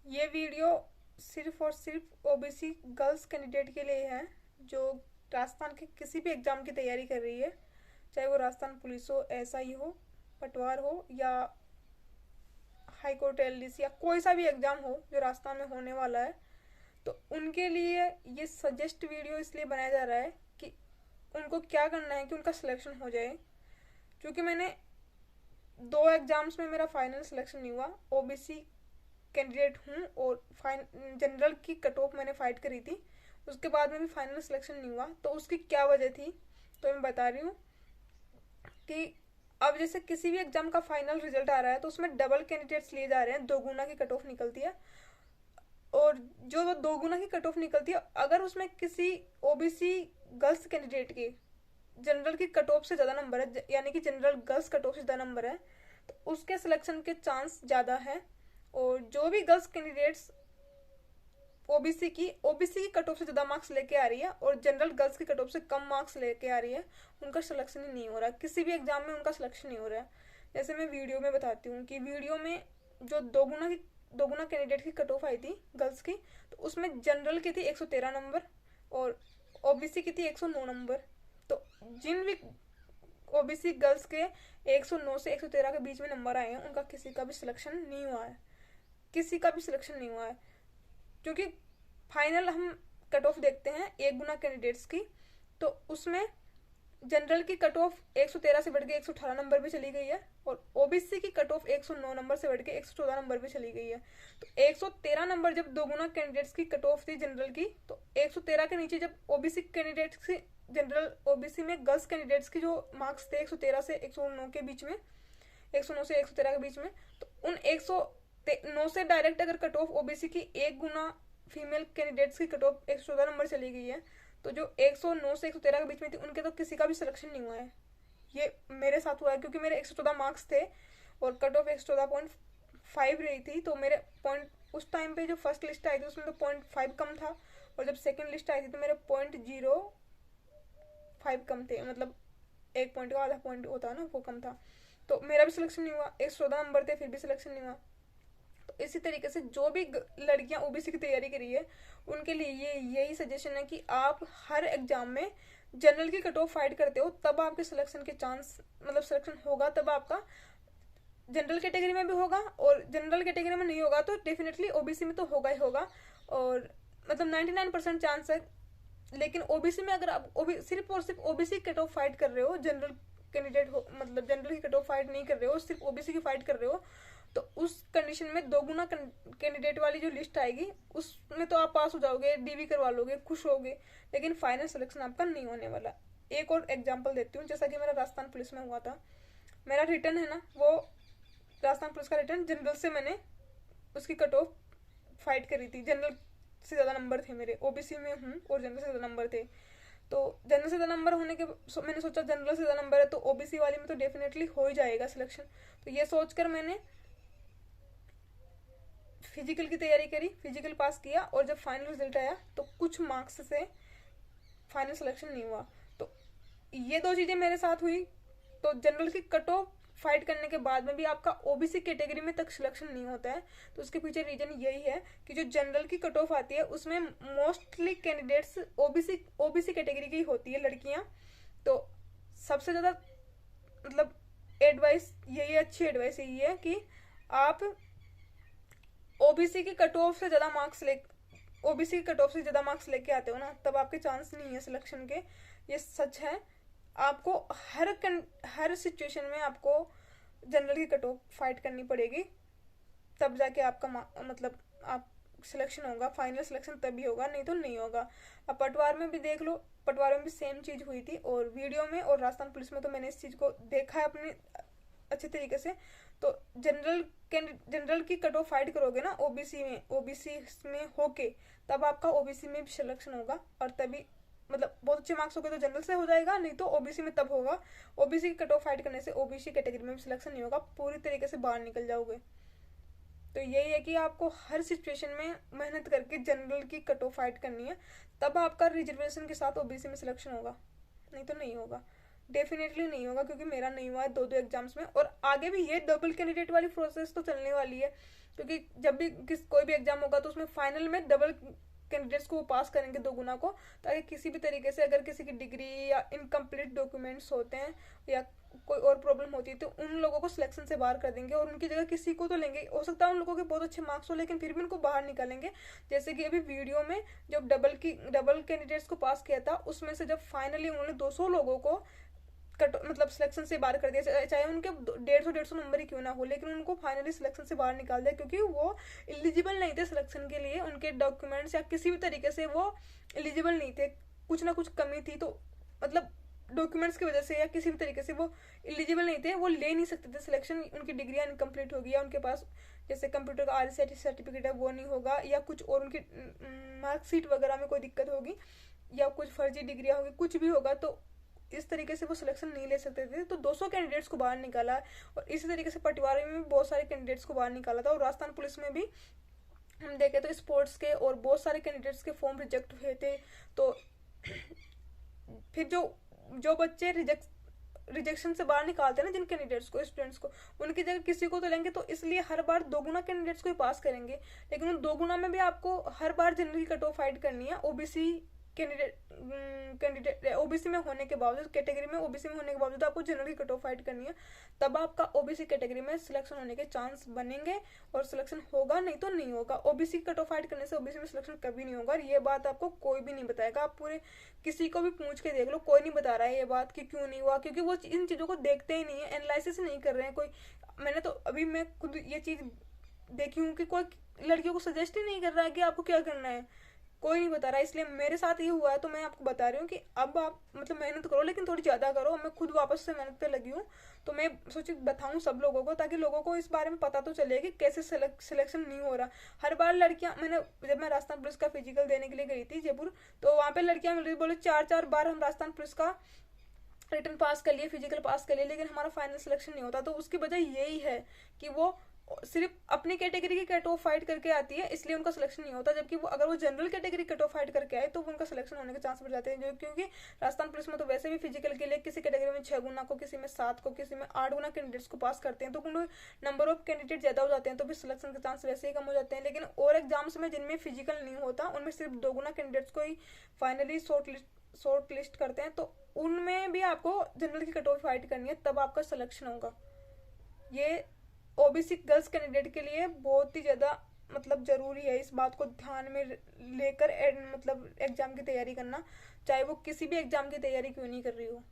ये वीडियो सिर्फ और सिर्फ ओबीसी गर्ल्स कैंडिडेट के लिए है जो राजस्थान के किसी भी एग्ज़ाम की तैयारी कर रही है, चाहे वो राजस्थान पुलिस हो, एसआई हो, पटवार हो या हाई कोर्ट एलडीसी या कोई सा भी एग्ज़ाम हो जो राजस्थान में होने वाला है। तो उनके लिए ये सजेस्ट वीडियो इसलिए बनाया जा रहा है कि उनको क्या करना है कि उनका सिलेक्शन हो जाए। क्योंकि मैंने 2 एग्ज़ाम्स में मेरा फाइनल सिलेक्शन नहीं हुआ। ओबीसी कैंडिडेट हूँ और जनरल की कट ऑफ मैंने फाइट करी थी, उसके बाद में भी फाइनल सिलेक्शन नहीं हुआ। तो उसकी क्या वजह थी, तो मैं बता रही हूँ कि अब जैसे किसी भी एग्जाम का फाइनल रिजल्ट आ रहा है तो उसमें डबल कैंडिडेट्स लिए जा रहे हैं, 2 गुना की कट ऑफ निकलती है। और जो वो 2 गुना की कट ऑफ निकलती है, अगर उसमें किसी ओबीसी गर्ल्स कैंडिडेट के जनरल की कट ऑफ से ज़्यादा नंबर है, यानी कि जनरल गर्ल्स कट ऑफ से ज़्यादा नंबर है, तो उसके सिलेक्शन के चांस ज़्यादा है। और जो भी गर्ल्स कैंडिडेट्स ओबीसी की कट ऑफ से ज़्यादा मार्क्स लेके आ रही है और जनरल गर्ल्स की कट ऑफ से कम मार्क्स लेके आ रही है, उनका सिलेक्शन ही नहीं हो रहा, किसी भी एग्जाम में उनका सिलेक्शन नहीं हो रहा है। जैसे मैं वीडियो में बताती हूँ कि वीडियो में जो 2 गुना कैंडिडेट की कट ऑफ आई थी गर्ल्स की, तो उसमें जनरल की थी 113 नंबर और ओबीसी की थी 109 नंबर। तो जिन भी ओबीसी गर्ल्स के 109 से 113 के बीच में नंबर आए हैं, उनका किसी का भी सिलेक्शन नहीं हुआ है, किसी का भी सिलेक्शन नहीं हुआ है। क्योंकि फाइनल हम कट ऑफ देखते हैं 1 गुना कैंडिडेट्स की, तो उसमें जनरल की कट ऑफ 113 से बढ़ के 118 नंबर भी चली गई है और ओबीसी की कट ऑफ 109 नंबर से बढ़ के 114 नंबर भी चली गई है। तो 113 नंबर जब 2 गुना कैंडिडेट्स की कट ऑफ थी जनरल की, तो 113 के नीचे जब ओबीसी कैंडिडेट्स की जनरल ओबीसी में गर्ल्स कैंडिडेट्स की जो मार्क्स थे 113 से 109 के बीच में, 109 से 113 के बीच में, तो उन 109 से डायरेक्ट अगर कट ऑफ ओबीसी की 1 गुना फीमेल कैंडिडेट्स की कट ऑफ 114 नंबर चली गई है, तो जो 109 से 113 के बीच में थी उनके तो किसी का भी सिलेक्शन नहीं हुआ है। ये मेरे साथ हुआ है क्योंकि मेरे 114 मार्क्स थे और कट ऑफ 114.5 रही थी। तो मेरे पॉइंट उस टाइम पे जो फर्स्ट लिस्ट आई थी उसमें तो 0.5 कम था, और जब सेकेंड लिस्ट आई थी तो मेरे 0.05 कम थे, मतलब 1 पॉइंट का आधा पॉइंट होता है ना, वो कम था। तो मेरा भी सिलेक्शन नहीं हुआ, 114 नंबर थे फिर भी सिलेक्शन नहीं हुआ। तो इसी तरीके से जो भी लड़कियां ओबीसी की तैयारी कर रही है उनके लिए ये यही सजेशन है कि आप हर एग्जाम में जनरल की कट ऑफ फाइट करते हो, तब आपके सिलेक्शन के चांस, मतलब सिलेक्शन होगा तब आपका जनरल कैटेगरी में भी होगा, और जनरल कैटेगरी में नहीं होगा तो डेफिनेटली ओबीसी में तो होगा ही होगा। और मतलब 99% चांस है। लेकिन ओबीसी में अगर आप सिर्फ और सिर्फ ओबीसी कट ऑफ फाइट कर रहे हो, जनरल कैंडिडेट हो, मतलब जनरल की कट ऑफ फाइट नहीं कर रहे हो, सिर्फ ओबीसी की फाइट कर रहे हो, तो उस कंडीशन में 2 गुना कैंडिडेट वाली जो लिस्ट आएगी उसमें तो आप पास हो जाओगे, डीवी करवा लोगे, खुश होगे, लेकिन फाइनल सिलेक्शन आपका नहीं होने वाला। एक और एग्जांपल देती हूँ, जैसा कि मेरा राजस्थान पुलिस में हुआ था। मेरा रिटर्न है ना, वो राजस्थान पुलिस का रिटर्न जनरल से मैंने उसकी कट ऑफ फाइट करी थी। जनरल से ज़्यादा नंबर थे मेरे, ओबीसी में हूँ और जनरल से ज़्यादा नंबर थे। तो जनरल से ज़्यादा नंबर होने के मैंने सोचा जनरल से ज़्यादा नंबर है तो ओबीसी वाली में तो डेफिनेटली हो ही जाएगा सिलेक्शन। तो ये सोचकर मैंने फिजिकल की तैयारी करी, फिजिकल पास किया, और जब फाइनल रिजल्ट आया तो कुछ मार्क्स से फाइनल सिलेक्शन नहीं हुआ। तो ये 2 चीज़ें मेरे साथ हुई। तो जनरल की कट ऑफ फाइट करने के बाद में भी आपका ओबीसी कैटेगरी में तक सिलेक्शन नहीं होता है, तो उसके पीछे रीजन यही है कि जो जनरल की कट ऑफ आती है उसमें मोस्टली कैंडिडेट्स ओबीसी कैटेगरी की होती है, लड़कियां। तो सबसे ज़्यादा मतलब एडवाइस यही है, अच्छी एडवाइस यही है कि आप ओबीसी की कट ऑफ से ज़्यादा मार्क्स ले ओबीसी की कट ऑफ से ज़्यादा मार्क्स लेके आते हो ना, तब आपके चांस नहीं है सिलेक्शन के। ये सच है। आपको हर सिचुएशन में आपको जनरल की कट ऑफ फाइट करनी पड़ेगी, तब जाके आपका मतलब आप सिलेक्शन होगा, फाइनल सिलेक्शन तभी होगा, नहीं तो नहीं होगा। अब पटवार में भी देख लो, पटवार में भी सेम चीज़ हुई थी, और वीडियो में और राजस्थान पुलिस में तो मैंने इस चीज़ को देखा है अपने अच्छे तरीके से। तो जनरल की कट ऑफ फाइट करोगे ना ओबीसी में होके, तब आपका ओबीसी में भी सिलेक्शन होगा, और तभी मतलब बहुत अच्छे मार्क्स हो गए तो जनरल से हो जाएगा, नहीं तो ओबीसी में तब होगा। ओबीसी की कट ऑफ फाइट करने से ओबीसी कैटेगरी में भी सिलेक्शन नहीं होगा, पूरी तरीके से बाहर निकल जाओगे। तो यही है कि आपको हर सिचुएशन में मेहनत करके जनरल की कट ऑफ फाइट करनी है, तब आपका रिजर्वेशन के साथ ओबीसी में सिलेक्शन होगा, नहीं तो नहीं होगा। डेफिनेटली नहीं होगा, क्योंकि मेरा नहीं हुआ है 2-2 एग्जाम्स में, और आगे भी ये डबल कैंडिडेट वाली प्रोसेस तो चलने वाली है, क्योंकि जब भी कोई भी एग्जाम होगा तो उसमें फाइनल में डबल कैंडिडेट्स को वो पास करेंगे 2 गुना को, ताकि किसी भी तरीके से अगर किसी की डिग्री या इनकम्प्लीट डॉक्यूमेंट्स होते हैं या कोई और प्रॉब्लम होती है तो उन लोगों को सिलेक्शन से बाहर कर देंगे और उनकी जगह किसी को तो लेंगे। हो सकता है उन लोगों के बहुत अच्छे मार्क्स हो लेकिन फिर भी उनको बाहर निकालेंगे। जैसे कि अभी वीडियो में जब डबल कैंडिडेट्स को पास किया था, उसमें से जब फाइनली उन्होंने 200 लोगों को कट मतलब सिलेक्शन से बाहर कर दिया, चाहे उनके 150 नंबर ही क्यों ना हो, लेकिन उनको फाइनली सिलेक्शन से बाहर निकाल दिया, क्योंकि वो एलिजिबल नहीं थे सिलेक्शन के लिए। उनके डॉक्यूमेंट्स या किसी भी तरीके से वो एलिजिबल नहीं थे, कुछ ना कुछ कमी थी, तो मतलब डॉक्यूमेंट्स की वजह से या किसी भी तरीके से वो एलिजिबल नहीं थे, वो ले नहीं सकते थे सिलेक्शन। उनकी डिग्रियां इनकम्प्लीट होगी या उनके पास जैसे कंप्यूटर का RCT सर्टिफिकेट है वो नहीं होगा, या कुछ और उनकी मार्कशीट वगैरह में कोई दिक्कत होगी, या कुछ फर्जी डिग्रियां होगी, कुछ भी होगा, तो इस तरीके से वो सिलेक्शन नहीं ले सकते थे। तो 200 कैंडिडेट्स को बाहर निकाला, और इसी तरीके से पटिवाला में भी बहुत सारे कैंडिडेट्स को बाहर निकाला था, और राजस्थान पुलिस में भी हम देखें तो स्पोर्ट्स के और बहुत सारे कैंडिडेट्स के फॉर्म रिजेक्ट हुए थे। तो फिर जो बच्चे रिजेक्शन से बाहर निकालते हैं ना जिन कैंडिडेट्स को, स्टूडेंट्स को, उनकी जगह किसी को तो लेंगे, तो इसलिए हर बार 2 गुना कैंडिडेट्स को ही पास करेंगे। लेकिन उन 2 गुना में भी आपको हर बार जनरल की कट ऑफ फाइट करनी है। ओबीसी कैंडिडेट ओबीसी में होने के बावजूद, कैटेगरी में ओबीसी में होने के बावजूद आपको जनरल की कट ऑफ फाइट करनी है, तब आपका ओबीसी कैटेगरी में सिलेक्शन होने के चांस बनेंगे, और सिलेक्शन होगा, नहीं तो नहीं होगा। ओबीसी कट ऑफ फाइट करने से ओबीसी में सिलेक्शन कभी नहीं होगा, और ये बात आपको कोई भी नहीं बताएगा। आप पूरे किसी को भी पूछ के देख लो, कोई नहीं बता रहा है ये बात कि क्यों नहीं हुआ, क्योंकि वो इन चीज़ों को देखते ही नहीं है, एनालिसिस नहीं कर रहे हैं कोई। मैंने तो अभी मैं खुद ये चीज़ देखी हूँ कि कोई लड़कियों को सजेस्ट ही नहीं कर रहा है कि आपको क्या करना है, कोई नहीं बता रहा है। इसलिए मेरे साथ ये हुआ है, तो मैं आपको बता रही हूँ कि अब आप मतलब मेहनत करो, लेकिन थोड़ी ज़्यादा करो। मैं खुद वापस से मेहनत पे लगी हूँ, तो मैं सोची बताऊँ सब लोगों को, ताकि लोगों को इस बारे में पता तो चले कि कैसे सिलेक्शन नहीं हो रहा। हर बार लड़कियाँ, जब मैं राजस्थान पुलिस का फिजिकल देने के लिए गई थी जयपुर, तो वहाँ पे लड़कियाँ मिल रही, बोले 4-4 बार हम राजस्थान पुलिस का रिटर्न पास कर लिए, फिजिकल पास कर लिए, लेकिन हमारा फाइनल सिलेक्शन नहीं होता। तो उसकी वजह यही है कि वो सिर्फ अपनी कैटेगरी की कट ऑफ फाइट करके आती है, इसलिए उनका सिलेक्शन नहीं होता। जबकि वो अगर वो general category cut off fight करके आए तो उनका सिलेक्शन होने के चांस बढ़ जाते हैं। जो क्योंकि राजस्थान पुलिस में तो वैसे भी फिजिकल के लिए किसी कैटेगरी में 6 गुना को, किसी में 7 को, किसी में 8 गुना कैंडिडेट्स को पास करते हैं, तो उनको नंबर ऑफ कैंडिडेट ज़्यादा हो जाते हैं, तो भी सिलेक्शन के चांस वैसे ही कम हो जाते हैं। लेकिन और एग्जाम्स में जिनमें फिजिकल नहीं होता, उनमें सिर्फ 2 गुना कैंडिडेट्स को ही फाइनली शॉर्ट लिस्ट करते हैं, तो उनमें भी आपको जनरल की कट ऑफ फाइट करनी है, तब आपका सिलेक्शन होगा। ये ओबीसी गर्ल्स कैंडिडेट के लिए बहुत ही ज़्यादा मतलब ज़रूरी है इस बात को ध्यान में लेकर मतलब एग्ज़ाम की तैयारी करना, चाहे वो किसी भी एग्ज़ाम की तैयारी क्यों नहीं कर रही हो।